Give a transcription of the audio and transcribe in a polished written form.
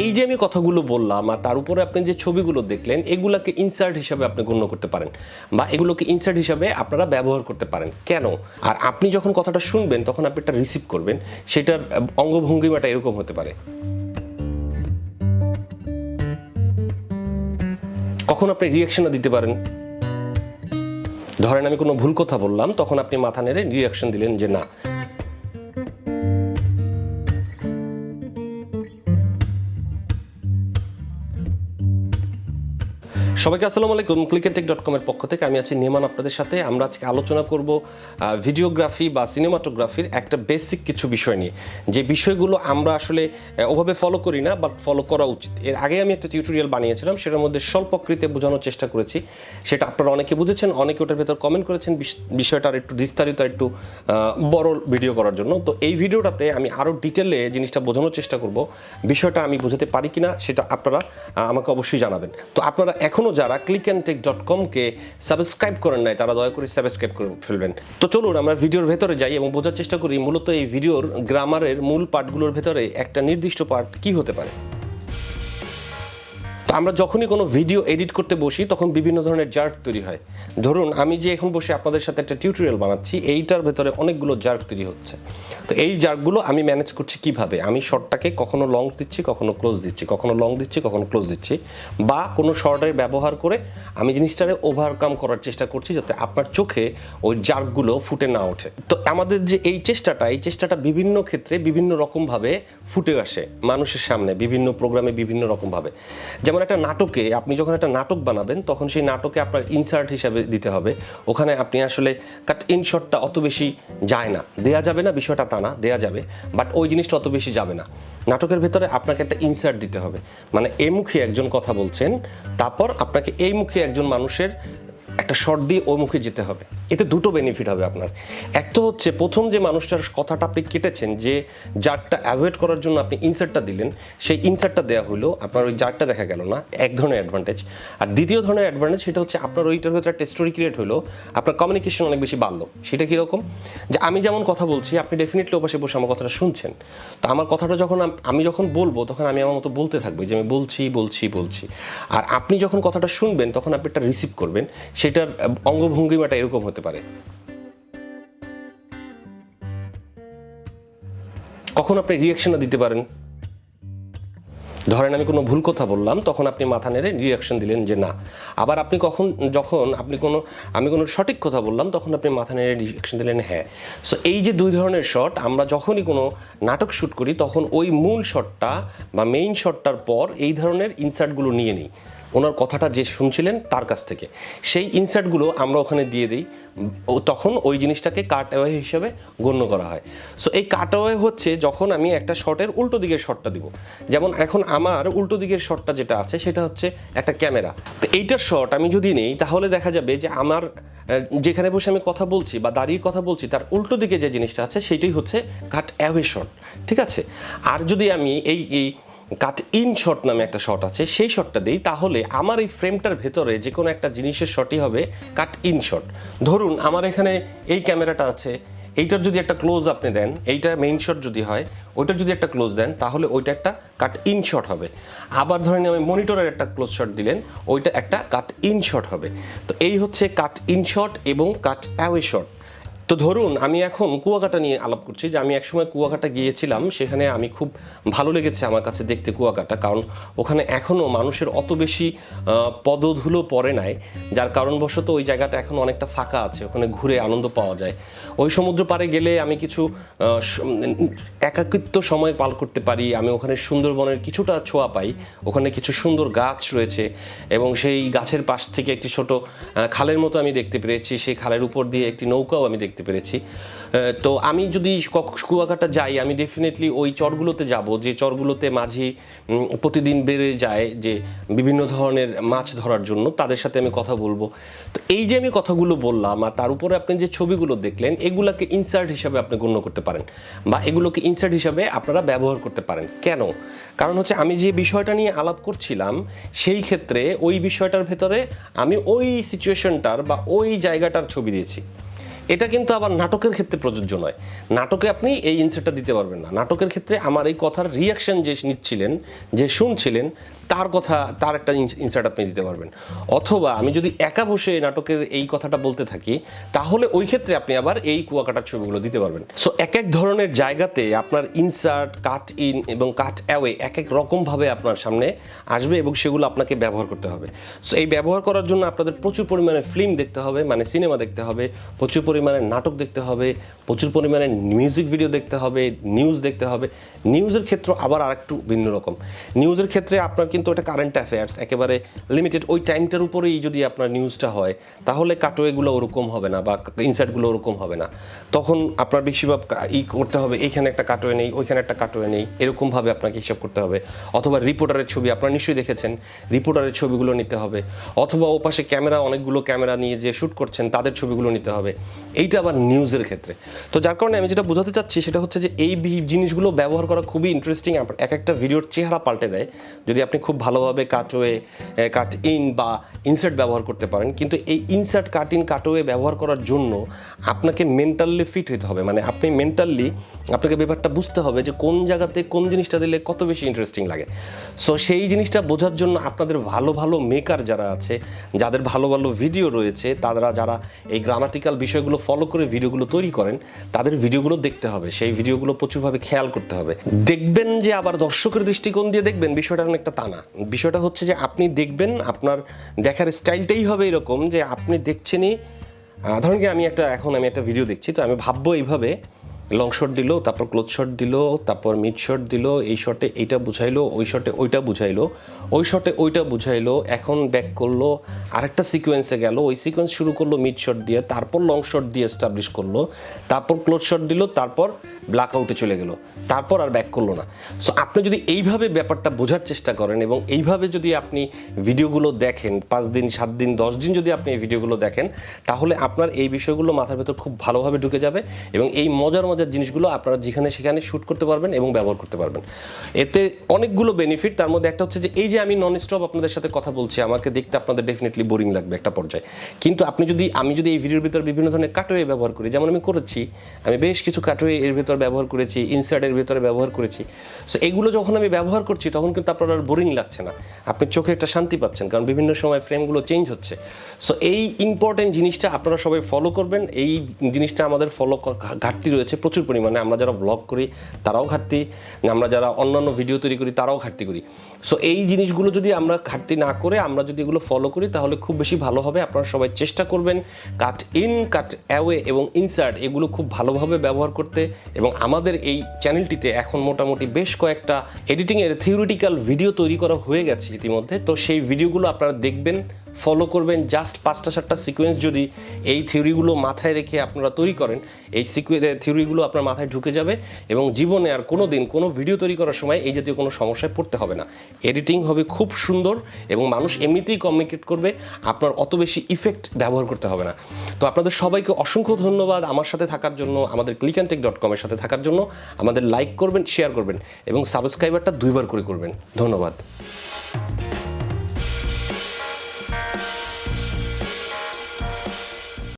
এই যে আমি কথাগুলো বললাম আর তার উপরে আপনি যে ছবিগুলো দেখলেন এগুলোকে ইনসার্ট হিসাবে আপনি গণ্য করতে পারেন বা এগুলোকে ইনসার্ট হিসাবে আপনারা ব্যবহার করতে পারেন। কেন? আর আপনি যখন কথাটা শুনবেন তখন আপনি এটা রিসিভ করবেন, সেটার অঙ্গভঙ্গিমাটা এরকম হতে পারে। কখন আপনি রিয়াকশনও দিতে পারেন। ধরেন আমি কোনো ভুল কথা বললাম, তখন আপনি মাথা নেড়ে রিয়াকশন দিলেন যে না। সবাইকে আসসালামু আলাইকুম। clickandtech.com এর পক্ষ থেকে আমি আছি নিমান আপনাদের সাথে। আমরা আজকে আলোচনা করব ভিডিওগ্রাফি বা সিনেমাটোগ্রাফির একটা বেসিক কিছু বিষয় নিয়ে, যে বিষয়গুলো আমরা আসলে ওভাবে ফলো করি না, বাট ফলো করা উচিত। এর আগে আমি একটা টিউটোরিয়াল বানিয়েছিলাম, সেটার মধ্যে স্বল্পকৃতে বোঝানোর চেষ্টা করেছি। সেটা আপনারা অনেকে বুঝেছেন, অনেকে ওটার ভেতর কমেন্ট করেছেন বিষয়টার একটু বিস্তারিত, একটু বড় ভিডিও করার জন্য। তো এই ভিডিওটাতে আমি আরও ডিটেলে জিনিসটা বোঝানোর চেষ্টা করব। বিষয়টা আমি বোঝাতে পারি কিনা সেটা আপনারা আমাকে অবশ্যই জানাবেন। তো আপনারা এখনও যারা clickandtech.com কে সাবস্ক্রাইব করেন নাই তারা দয়া করে সাবস্ক্রাইব করে ফেলবেন। তো চলুন আমরা ভিডিওর ভেতরে যাই এবং বোঝার চেষ্টা করি মূলত এই ভিডিওর গ্রামারের মূল পার্টগুলোর ভেতরে একটা নির্দিষ্ট পার্ট কি হতে পারে। তো আমরা যখনই কোনো ভিডিও এডিট করতে বসি তখন বিভিন্ন ধরনের জার্ক তৈরি হয়। ধরুন আমি যে এখন বসে আপনাদের সাথে একটা টিউটোরিয়াল বানাচ্ছি, এইটার ভেতরে অনেকগুলো জার্ক তৈরি হচ্ছে। তো এই জার্কগুলো আমি ম্যানেজ করছি কিভাবে? আমি শর্টটাকে কখনো লং দিচ্ছি, কখনো ক্লোজ দিচ্ছি, কখনো লং দিচ্ছি, কখনো ক্লোজ দিচ্ছি, বা কোনো শর্টের ব্যবহার করে আমি জিনিসটারে ওভারকাম করার চেষ্টা করছি যাতে আপনার চোখে ওই জার্কগুলো ফুটে না ওঠে। তো আমাদের যে এই চেষ্টাটা বিভিন্ন ক্ষেত্রে বিভিন্ন রকমভাবে ফুটে আসে মানুষের সামনে, বিভিন্ন প্রোগ্রামে বিভিন্ন রকমভাবে। যেমন একটা নাটকে আপনি যখন একটা নাটক বানাবেন তখন সেই নাটকে আপনার ইনসার্ট হিসাবে দিতে হবে। ওখানে আপনি আসলে কাট ইন শটটা অত বেশি যায় না, দেয়া যাবে না বিষয়টা তা না, দেয়া যাবে, বাট ওই জিনিসটা অত বেশি যাবে না। নাটকের ভেতরে আপনাকে একটা ইনসার্ট দিতে হবে, মানে এই মুখে একজন কথা বলছেন, তারপর আপনাকে এই মুখে একজন মানুষের একটা শর্ট দিয়ে ওই মুখে যেতে হবে। এতে দুটো বেনিফিট হবে আপনার। এক তো হচ্ছে প্রথম যে মানুষটার কথাটা আপনি কেটেছেন, যে জার্কটা অ্যাভয়েড করার জন্য আপনি ইনসার্টটা দিলেন, সেই ইনসার্টটা দেওয়া হলো, আপনার ওই জার্কটা দেখা গেল না, এক ধরনের অ্যাডভান্টেজ। আর দ্বিতীয় ধরনের অ্যাডভান্টেজ সেটা হচ্ছে আপনার ওইটার ভেতরে একটা স্টোরি ক্রিয়েট হলো, আপনার কমিউনিকেশন অনেক বেশি বাড়লো। সেটা কীরকম? যে আমি যেমন কথা বলছি আপনি ডেফিনেটলি ওপাশে বসে আমার কথাটা শুনছেন। তো আমার কথাটা যখন আমি যখন বলবো তখন আমি আমার মতো বলতে থাকবো, যে আমি বলছি। আর আপনি যখন কথাটা শুনবেন তখন আপনি এটা রিসিভ করবেন, সেটার অঙ্গভঙ্গিমাটা এরকম হতে পারে। কখন আপনি রিয়াকশনও দিতে পারেন। ধরেন আমি কোনো ভুল কথা বললাম, তখন আপনি মাথা নেড়ে রিয়াকশন দিলেন যে না। আবার আপনি যখন আমি কোনো সঠিক কথা বললাম তখন আপনি মাথা নেড়ে রিয়াকশন দিলেন হ্যাঁ। সো এই যে দুই ধরনের শট, আমরা যখনই কোনো নাটক শ্যুট করি তখন ওই মূল শটটা বা মেইন শটটার পর এই ধরনের ইনসার্টগুলো নিয়ে নিই, ওনার কথাটা যে শুনছিলেন তার কাছ থেকে সেই ইনসার্টগুলো আমরা ওখানে দিয়ে দিই। তখন ওই জিনিসটাকে কাট অ্যাওয়ে হিসেবে গণ্য করা হয়। সো এই কাট অ্যাওয়ে হচ্ছে যখন আমি একটা শটের উল্টো দিকের শটটা দিব। যেমন এখন আমার উল্টো দিকের শটটা যেটা আছে সেটা হচ্ছে একটা ক্যামেরা। তো এইটার শট আমি যদি নেই তাহলে দেখা যাবে যে আমার যেখানে বসে আমি কথা বলছি বা দাঁড়িয়ে কথা বলছি তার উল্টো দিকে যে জিনিসটা আছে সেটাই হচ্ছে কাট অ্যাওয়ে শট, ঠিক আছে? আর যদি আমি এই কাট ইন শট নামে একটা শট আছে সেই শটটা দিই, তাহলে আমার এই ফ্রেমটার ভেতরে যে কোনো একটা জিনিসের শটই হবে কাট ইন শট। ধরুন আমার এখানে এই ক্যামেরাটা আছে, এইটার যদি একটা ক্লোজ আপনি দেন, এইটা মেইন শট যদি হয়, ওইটার যদি একটা ক্লোজ দেন তাহলে ওইটা একটা কাট ইন শট হবে। আবার ধরেন আমি মনিটরের একটা ক্লোজ শট দিলেন, ওইটা একটা কাট ইন শট হবে। তো এই হচ্ছে কাট ইন শট এবং কাট অ্যাওয়ে শট। তো ধরুন আমি এখন কুয়াকাটা নিয়ে আলাপ করছি, যে আমি একসময় কুয়াকাটা গিয়েছিলাম, সেখানে আমি খুব ভালো লেগেছে আমার কাছে দেখতে কুয়াকাটা, কারণ ওখানে এখনও মানুষের অত বেশি পদধুলো পড়ে নাই, যার কারণবশত ওই জায়গাটা এখন অনেকটা ফাঁকা আছে, ওখানে ঘুরে আনন্দ পাওয়া যায়। ওই সমুদ্র পাড়ে গেলে আমি কিছু একাকিত্ব সময় পার করতে পারি, আমি ওখানে সুন্দরবনের কিছুটা ছোঁয়া পাই, ওখানে কিছু সুন্দর গাছ রয়েছে এবং সেই গাছের পাশ থেকে একটি ছোট খালের মতো আমি দেখতে পেরেছি, সেই খালের উপর দিয়ে একটি নৌকাও আমি দেখতে পেরেছি। তো আমি যদি কুয়াকাটা যাই আমি ডেফিনেটলি ওই চরগুলোতে যাব, যে চরগুলোতে মাঝি প্রতিদিন বেড়ে যায় যে বিভিন্ন ধরনের মাছ ধরার জন্য, তাদের সাথে আমি কথা বলবো। তো এই যে আমি কথাগুলো বললাম আর তার উপরে আপনি যে ছবিগুলো দেখলেন এগুলোকে ইনসার্ট হিসাবে আপনি গণ্য করতে পারেন বা এগুলোকে ইনসার্ট হিসাবে আপনারা ব্যবহার করতে পারেন। কেন? কারণ হচ্ছে আমি যে বিষয়টা নিয়ে আলাপ করছিলাম সেই ক্ষেত্রে ওই বিষয়টার ভেতরে আমি ওই সিচুয়েশনটার বা ওই জায়গাটার ছবি দিয়েছি। এটা কিন্তু আবার নাটকের ক্ষেত্রে প্রযোজ্য নয়। নাটকে আপনি এই ইনসার্টটা দিতে পারবেন না। নাটকের ক্ষেত্রে আমার এই কথার রিয়াকশন যে নিচ্ছিলেন, যে শুনছিলেন, তার একটা ইনসার্ট আপনি দিতে পারবেন। অথবা আমি যদি একা বসে নাটকের এই কথাটা বলতে থাকি, তাহলে ওই ক্ষেত্রে আপনি আবার এই কুয়াকাটার ছবিগুলো দিতে পারবেন। সো এক এক ধরনের জায়গাতে আপনার ইনসার্ট, কাট ইন এবং কাট অ্যাওয়ে এক এক রকমভাবে আপনার সামনে আসবে এবং সেগুলো আপনাকে ব্যবহার করতে হবে। সো এই ব্যবহার করার জন্য আপনাদের প্রচুর পরিমাণে ফিল্ম দেখতে হবে, মানে সিনেমা দেখতে হবে, প্রচুর পরিমাণে নাটক দেখতে হবে, প্রচুর পরিমাণে মিউজিক ভিডিও দেখতে হবে, নিউজ দেখতে হবে। নিউজের ক্ষেত্রে আবার আরেকটু ভিন্ন রকম। নিউজের ক্ষেত্রে আপনার কিন্তু এটা কারেন্ট অ্যাফেয়ার্স, একেবারে লিমিটেড ওই টাইমটার উপরেই যদি আপনার নিউজটা হয়, তাহলে কাটওয়েগুলো ওরকম হবে না বা ইনসার্টগুলো ওরকম হবে না। তখন আপনার বেশিরভাগ করতে হবে, এইখানে একটা কাটওয়ে নেই, ওইখানে একটা কাটওয়ে নেই, এরকমভাবে আপনাকে হিসাব করতে হবে। অথবা রিপোর্টারের ছবি আপনারা নিশ্চয়ই দেখেছেন, রিপোর্টারের ছবিগুলো নিতে হবে। অথবা ওপাশে অনেকগুলো ক্যামেরা নিয়ে যে শ্যুট করছেন তাদের ছবিগুলো নিতে হবে। এইটা আবার নিউজের ক্ষেত্রে। তো যার কারণে আমি যেটা বোঝাতে চাচ্ছি সেটা হচ্ছে যে এই জিনিসগুলো ব্যবহার করা খুবই ইন্টারেস্টিং। এক একটা ভিডিওর চেহারা পাল্টে দেয় যদি আপনি খুব ভালোভাবে কাটওয়ে, কাট ইন বা ইনসার্ট ব্যবহার করতে পারেন। কিন্তু এই ইনসার্ট, কাট ইন, কাটওয়ে ব্যবহার করার জন্য আপনাকে মেন্টালি ফিট হতে হবে। মানে আপনি মেন্টালি আপনাকে ব্যাপারটা বুঝতে হবে যে কোন জায়গাতে কোন জিনিসটা দিলে কত বেশি ইন্টারেস্টিং লাগে। সো সেই জিনিসটা বোঝার জন্য আপনাদের ভালো ভালো মেকার যারা আছে, যাদের ভালো ভালো ভিডিও রয়েছে, যারা এই গ্রামাটিক্যাল বিষয়গুলো ফলো করে ভিডিওগুলো তৈরি করেন, তাদের ভিডিওগুলো দেখতে হবে, সেই ভিডিওগুলো প্রচুরভাবে খেয়াল করতে হবে। দেখবেন যে আবার দর্শকের দৃষ্টিকোণ দিয়ে দেখবেন, বিষয়টা অনেকটা তা না। বিষয়টা হচ্ছে যে আপনি দেখবেন, আপনার দেখার স্টাইলটাই হবে এরকম যে আপনি দেখছেনই, ধরুন কি আমি একটা ভিডিও দেখছি, তো আমি ভাববো এইভাবে, লং শট দিল, তারপর ক্লোজ শট দিল, তারপর মিড শট দিল, এই শটে এইটা বুঝাইলো, ওই শটে ওইটা বুঝাইলো, ওই শটে ওইটা বুঝাইলো, এখন ব্যাক করলো, আরেকটা সিকোয়েন্সে গেল, ওই সিকোয়েন্স শুরু করলো মিড শট দিয়ে, তারপর লং শট দিয়ে এস্টাবলিশ করলো, তারপর ক্লোজ শট দিল, তারপর ব্ল্যাক আউটে চলে গেল, তারপর আর ব্যাক করলো না। সো আপনি যদি এইভাবে ব্যাপারটা বোঝার চেষ্টা করেন এবং এইভাবে যদি আপনি ভিডিওগুলো দেখেন, 5 দিন 7 দিন 10 দিন যদি আপনি এই ভিডিওগুলো দেখেন, তাহলে আপনার এই বিষয়গুলো মাথার ভেতর খুব ভালোভাবে ঢুকে যাবে এবং এই মজার জিনিসগুলো আপনারা যেখানে সেখানে শ্যুট করতে পারবেন এবং ব্যবহার করতে পারবেন। এতে অনেকগুলো বেনিফিট। তার মধ্যে একটা হচ্ছে যে এই যে আমি নন স্টপ আপনাদের সাথে কথা বলছি, আমাকে দেখতে আপনাদের ডেফিনেটলি বোরিং লাগবে একটা পর্যায়ে। কিন্তু আমি যদি এই ভিডিওর ভিতর বিভিন্ন ধরনের কাটওয়ে ব্যবহার করি, যেমন আমি করেছি, আমি বেশ কিছু কাটওয়ে এর ভিতর ব্যবহার করেছি, ইনসার্টের ভিতরে ব্যবহার করেছি। সো এগুলো যখন আমি ব্যবহার করছি তখন কিন্তু আপনার আর বোরিং লাগছে না, আপনি চোখে একটা শান্তি পাচ্ছেন, কারণ বিভিন্ন সময় ফ্রেমগুলো চেঞ্জ হচ্ছে। সো এই ইম্পর্টেন্ট জিনিসটা আপনারা সবাই ফলো করবেন। এই জিনিসটা আমাদের ঘাটতি রয়েছে প্রচুর পরিমাণে। আমরা যারা ব্লগ করি তারাও ঘাটতি, আমরা যারা অন্যান্য ভিডিও তৈরি করি তারাও ঘাটতি করি। সো এই জিনিসগুলো যদি আমরা ঘাটতি না করে আমরা যদি এগুলো ফলো করি তাহলে খুব বেশি ভালো হবে। আপনারা সবাই চেষ্টা করবেন কাট ইন, কাট অ্যাওয়ে এবং ইনসার্ট এগুলো খুব ভালোভাবে ব্যবহার করতে। এবং আমাদের এই চ্যানেলটিতে এখন মোটামুটি বেশ কয়েকটা এডিটিংয়ের থিওরিটিক্যাল ভিডিও তৈরি করা হয়ে গেছে ইতিমধ্যে। তো সেই ভিডিওগুলো আপনারা দেখবেন, ফলো করবেন। জাস্ট 5টা-7টা সিকোয়েন্স যদি এই থিওরিগুলো মাথায় রেখে আপনারা তৈরি করেন, এই থিওরিগুলো আপনার মাথায় ঢুকে যাবে এবং জীবনে আর কোনো দিন কোনো ভিডিও তৈরি করার সময় এই জাতীয় কোনো সমস্যায় পড়তে হবে না। এডিটিং হবে খুব সুন্দর এবং মানুষ এমনিতেই কমিউনিকেট করবে, আপনার অত বেশি ইফেক্ট ব্যবহার করতে হবে না। তো আপনাদের সবাইকে অসংখ্য ধন্যবাদ আমার সাথে থাকার জন্য, আমাদের clickandtech.com এর সাথে থাকার জন্য। আমাদের লাইক করবেন, শেয়ার করবেন এবং সাবস্ক্রাইবারটা 2বার করে করবেন। ধন্যবাদ।